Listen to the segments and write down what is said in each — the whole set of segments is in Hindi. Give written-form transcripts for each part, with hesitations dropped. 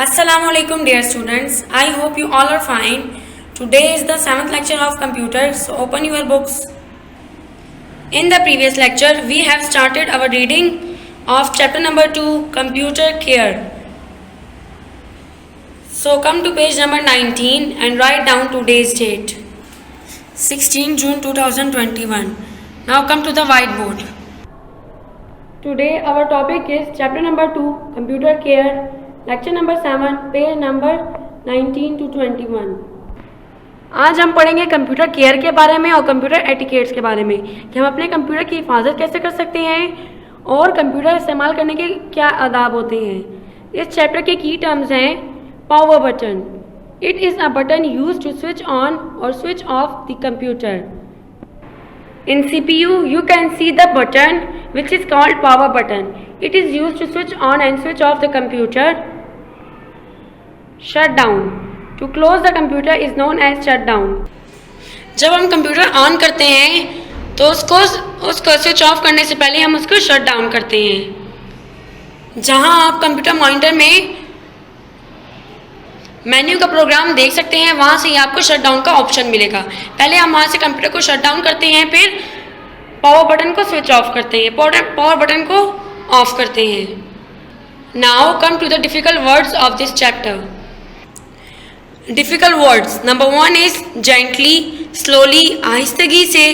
Assalamu alaikum dear students. I hope you all are fine. Today is the 7th lecture of computer, so open your books. In the previous lecture, we have started our reading of chapter number 2, Computer Care. So come to page number 19 and write down today's date. 16 June 2021. Now come to the whiteboard. Today our topic is chapter number 2, Computer Care. Lecture number 7 page number 19 to 21। आज हम पढ़ेंगे कंप्यूटर केयर के बारे में और कंप्यूटर एटिकेट्स के बारे में कि हम अपने कंप्यूटर की हिफाजत कैसे कर सकते हैं और कंप्यूटर इस्तेमाल करने के क्या आदाब होते हैं। इस चैप्टर के की टर्म्स हैं power button. It is a button use to switch on और switch off the computer. In CPU, you can see the button which is called power button. It is used to switch on and switch off the computer. Shutdown. To close the computer is known as shutdown. जब हम कंप्यूटर ऑन करते हैं तो उसको स्विच ऑफ करने से पहले हम उसको शट डाउन करते हैं। जहां आप कंप्यूटर मॉनिटर में मेन्यू का प्रोग्राम देख सकते हैं, वहाँ से ही आपको शट डाउन का ऑप्शन मिलेगा। पहले हम वहाँ से कंप्यूटर को शट डाउन करते हैं, फिर पावर बटन को स्विच ऑफ करते हैं, पावर बटन को ऑफ करते हैं। Now come to the difficult words of this chapter. Difficult words, number 1 is gently, slowly, आहिस्तगी से।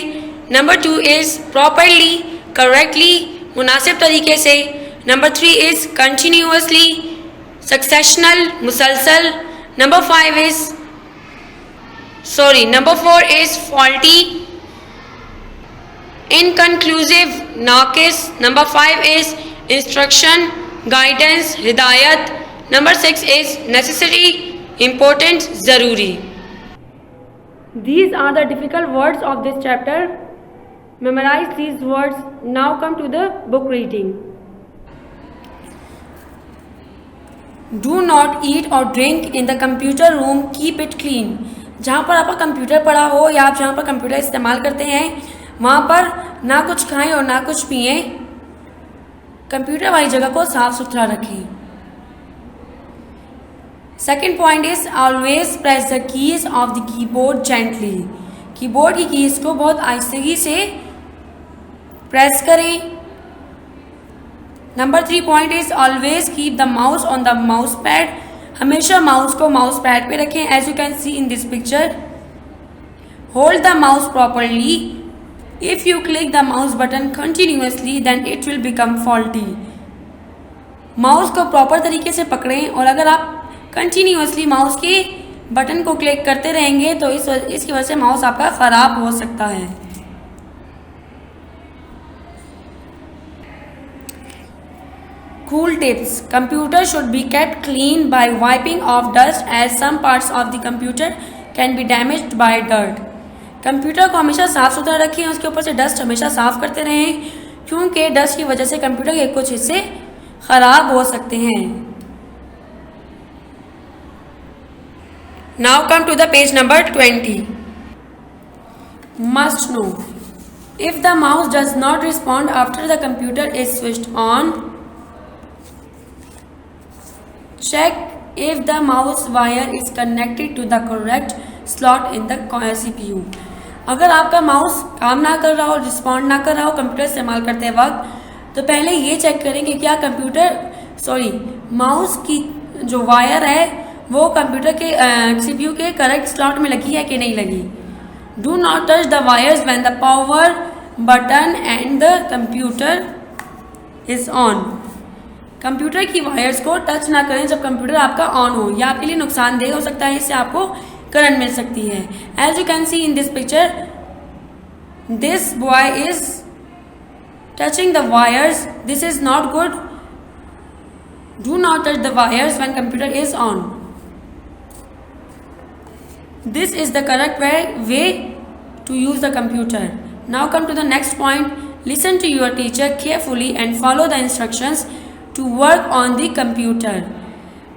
नंबर 2 इज प्रॉपरली, करेक्टली, मुनासिब तरीके से। नंबर 3 इज कंटिन्यूअसली, सक्सेशनल, मुसलसल। Number 4 is faulty, inconclusive, नाकिस। Number 5 is instruction, guidance, हिदायत। Number 6 is necessary, important, ज़रूरी। These are the difficult words of this chapter. Memorize these words. Now come to the book reading. Do not eat or drink in the computer room. Keep it clean. जहाँ पर आपका कंप्यूटर पड़ा हो या आप जहाँ पर कंप्यूटर इस्तेमाल करते हैं वहाँ पर ना कुछ खाएं और ना कुछ पिएं। कंप्यूटर वाली जगह को साफ सुथरा रखें। Second point is always press the keys of the keyboard gently. Keyboard की कीज को बहुत आहिस्तगी से प्रेस करें। Number 3 point is always keep the mouse on the mouse pad. हमेशा माउस को माउस पैड पे रखें। As you can see in this picture, hold the mouse properly. If you click the mouse button continuously then it will become faulty. Mouse को प्रॉपर तरीके से पकड़ें और अगर आप कंटिन्यूअसली माउस के बटन को क्लिक करते रहेंगे तो इसकी वजह से माउस आपका ख़राब हो सकता है। Cool tips. Computer should be kept clean by wiping off dust as some parts of the computer can be damaged by dirt. Computer को हमेशा साफ सुथरा रखें, उसके ऊपर से डस्ट हमेशा साफ करते रहें क्योंकि डस्ट की वजह से कंप्यूटर के कुछ हिस्से खराब हो सकते हैं। Now come to the page number 20. Must know. If the mouse does not respond after the computer is switched on, check if the mouse wire is connected to the correct slot in the CPU. अगर आपका माउस काम ना कर रहा हो, रिस्पॉन्ड ना कर रहा हो कंप्यूटर इस्तेमाल करते वक्त, तो पहले ये चेक करें कि क्या माउस की जो वायर है वो कंप्यूटर के CPU के करेक्ट स्लॉट में लगी है कि नहीं लगी। Do not touch the wires when the power button and the computer is on. Computer की वायर्स को टच ना करें जब कंप्यूटर आपका ऑन हो, यह आपके लिए नुकसानदेह हो सकता है, इससे आपको करंट मिल सकती है। As you can see in this picture, this boy is touching the wires. This is not good. Do not touch the wires when computer is on. This is the correct way to use the computer. Now come to the next point. Listen to your teacher carefully and follow the instructions to work on the computer.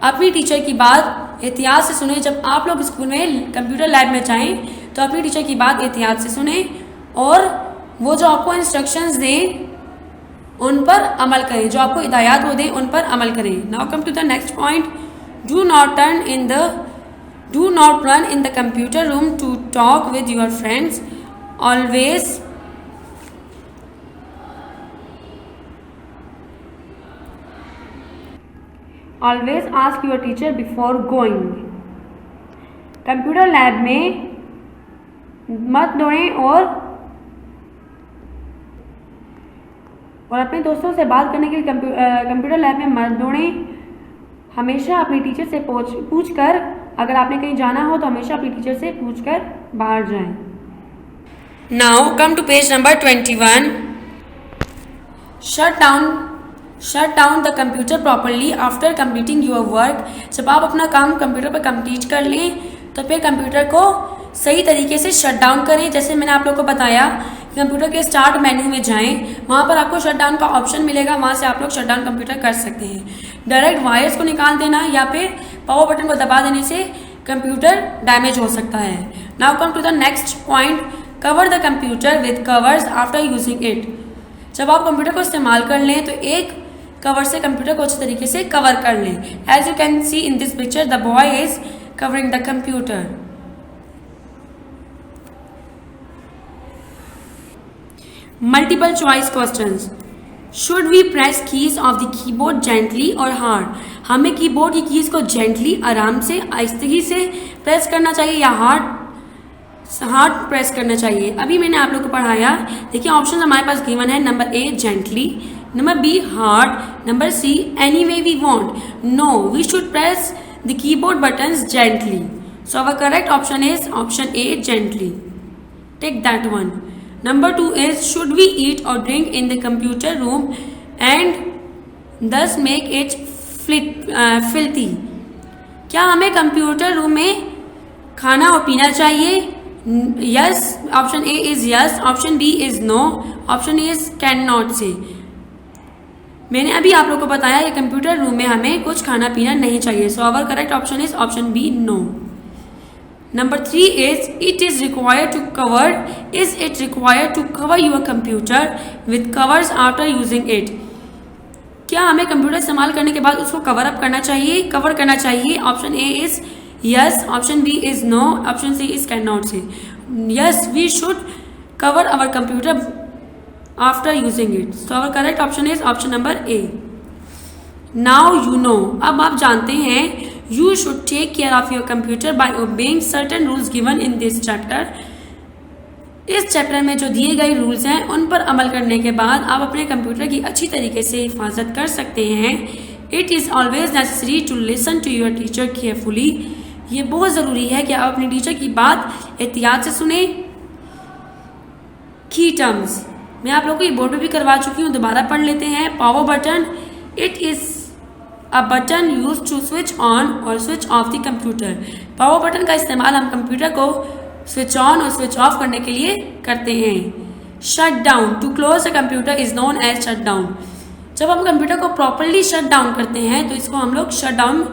अपनी टीचर की बात एहतियात से सुने। जब आप लोग स्कूल में कंप्यूटर लैब में जाएं तो अपनी टीचर की बात एहतियात से सुने और वो जो आपको इंस्ट्रक्शंस दें उन पर अमल करें, जो आपको हिदायत वो दें उन पर अमल करें। Now come to the next point, Do not run in the computer room to talk with your friends. Always ask your teacher before going. Computer lab में मत दौड़ें और अपने दोस्तों से बात करने के लिए कंप्यूटर लैब में मत दौड़ें. हमेशा अपने टीचर से पूछ कर, अगर आपने कहीं जाना हो तो हमेशा अपने टीचर से पूछ कर बाहर जाएं. Now come to page number 21. Shut down the computer properly after completing your work. जब आप अपना काम कंप्यूटर पर कंप्लीट कर लें तो फिर कंप्यूटर को सही तरीके से शट डाउन करें. जैसे मैंने आप लोगों को बताया, कंप्यूटर के स्टार्ट मेन्यू में जाएं, वहाँ पर आपको शट डाउन का ऑप्शन मिलेगा, वहाँ से आप लोग शट डाउन कंप्यूटर कर सकते हैं. डायरेक्ट वायर्स को निकाल देना या फिर पावर बटन को दबा देने से कंप्यूटर डैमेज हो सकता है. Now come to the next point. Cover the computer with covers after using it. जब आप कंप्यूटर को इस्तेमाल कर लें तो एक कवर से कंप्यूटर को अच्छी तरीके से कवर कर लें. As you can see in this picture, the boy is covering the computer. Multiple choice questions. Should we press keys of the keyboard gently or hard? हमें कीबोर्ड की कीज को जेंटली, आराम से, आहिस्तगी से प्रेस करना चाहिए या हार्ड प्रेस करना चाहिए. अभी मैंने आप लोग को पढ़ाया. देखिए ऑप्शन हमारे पास गिवन है. Number A gently, number B hard, number C any way we want. No, we should press the keyboard buttons gently. So our correct option is option A, gently. Take that one. Number 2 is, should we eat or drink in the computer room and thus make it filthy? क्या हमें कंप्यूटर रूम में खाना और पीना चाहिए? Yes, option A is yes, option B is no, option A is cannot say. मैंने अभी आप लोगों को बताया कि कंप्यूटर रूम में हमें कुछ खाना पीना नहीं चाहिए. So our correct option is option B, no. Number 3 is, it is required to cover your computer with covers after using it. क्या हमें कंप्यूटर इस्तेमाल करने के बाद उसको कवर करना चाहिए? Option A is yes, option B is no, option C is can not say. Yes, we should cover our computer after using it. So our correct option is option number A. Now you know. अब आप जानते हैं. You should take care of your computer by obeying certain rules given in this chapter. इस चैप्टर में जो दिए गए रूल्स हैं उन पर अमल करने के बाद आप अपने कंप्यूटर की अच्छी तरीके से हिफाजत कर सकते हैं. It is always necessary to listen to your teacher carefully. ये बहुत ज़रूरी है कि आप अपने टीचर की बात एहतियात से सुने. की टर्म्स मैं आप लोगों को ये बोर्ड पे भी करवा चुकी हूँ, दोबारा पढ़ लेते हैं. Power button, it is a button use to switch on और switch off the computer. Power button का इस्तेमाल हम कंप्यूटर को स्विच ऑन और स्विच ऑफ करने के लिए करते हैं. Shut down, to close the computer is known as shut down. जब हम कंप्यूटर को प्रॉपरली शट डाउन करते हैं तो इसको हम लोग शट डाउन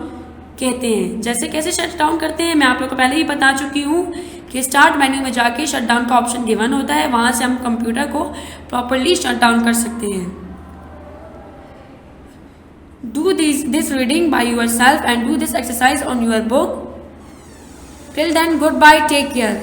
कहते हैं. जैसे कैसे शट डाउन करते हैं मैं आप लोग को पहले ही बता चुकी हूँ कि स्टार्ट मेन्यू में जाके शट डाउन का ऑप्शन गिवन होता है, वहां से हम कंप्यूटर को प्रॉपरली शट डाउन कर सकते हैं. Do this reading by yourself and do this exercise on your book. Till then, goodbye, take care.